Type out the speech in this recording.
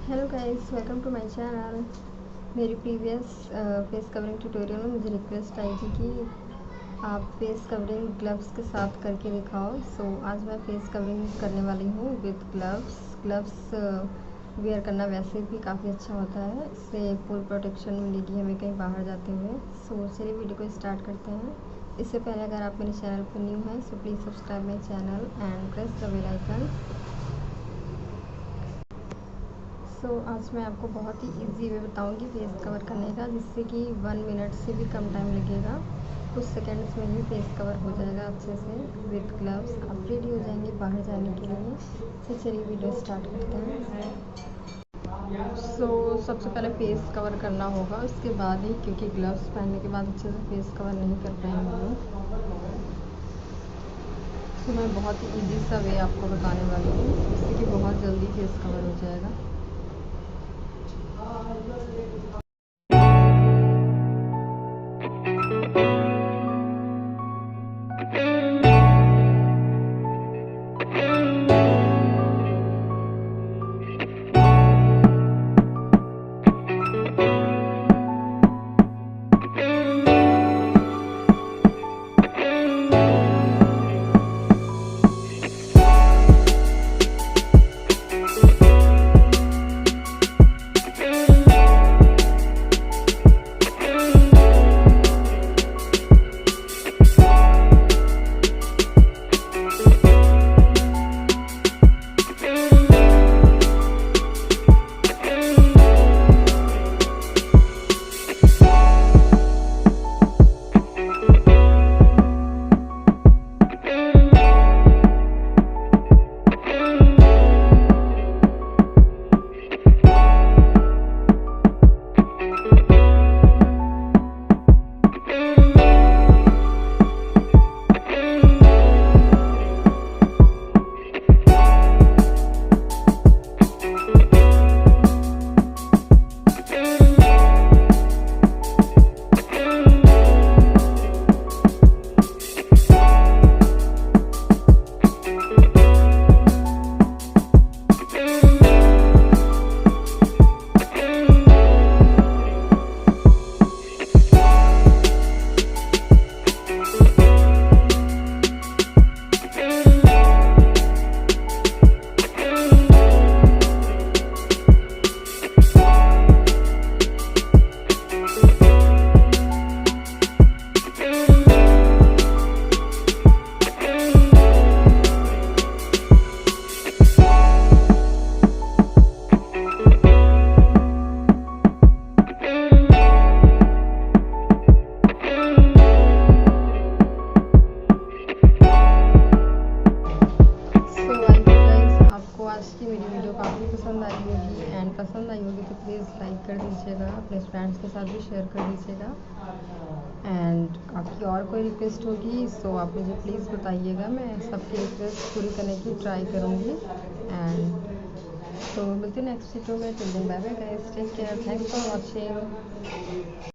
Hello guys, welcome to my channel. मेरी previous face covering tutorial में मुझे request आई थी कि आप फेस कवरिंग ग्लव्स के साथ करके दिखाओ। सो आज मैं फेस कवरिंग करने वाली हूँ विद ग्लव्स वेयर करना वैसे भी काफ़ी अच्छा होता है, इससे फुल प्रोटेक्शन मिलेगी हमें कहीं बाहर जाते हुए। सो चलिए वीडियो को स्टार्ट करते हैं। इससे पहले अगर आप मेरे चैनल पर न्यू हैं so please subscribe my channel and press the bell icon. आज मैं आपको बहुत ही इजी वे बताऊंगी फेस कवर करने का, जिससे कि 1 मिनट से भी कम टाइम लगेगा। कुछ सेकंड्स में ही फेस कवर हो जाएगा अच्छे से विद ग्लव्स। आप रेडी हो जाएंगे बाहर जाने के लिए। तो चलिए वीडियो स्टार्ट करते हैं। सबसे पहले फेस कवर करना होगा, उसके बाद ही, क्योंकि ग्लव्स पहनने के बाद अच्छे से फेस कवर नहीं कर पाएंगे लोग। मैं बहुत ही ईजी सा वे आपको बताने वाली हूँ, जिससे कि बहुत जल्दी फेस कवर हो जाएगा। आज की मेरी वीडियो काफ़ी पसंद आई होगी, एंड पसंद आई होगी तो प्लीज़ लाइक कर दीजिएगा, अपने फ्रेंड्स के साथ भी शेयर कर दीजिएगा। एंड आपकी और कोई रिक्वेस्ट होगी सो आप मुझे प्लीज़ बताइएगा, मैं सबकी रिक्वेस्ट पूरी करने की ट्राई करूँगी। एंड तो मिलते हैं नेक्स्ट वीडियो में। Till then bye bye guys, take care, thanks for watching.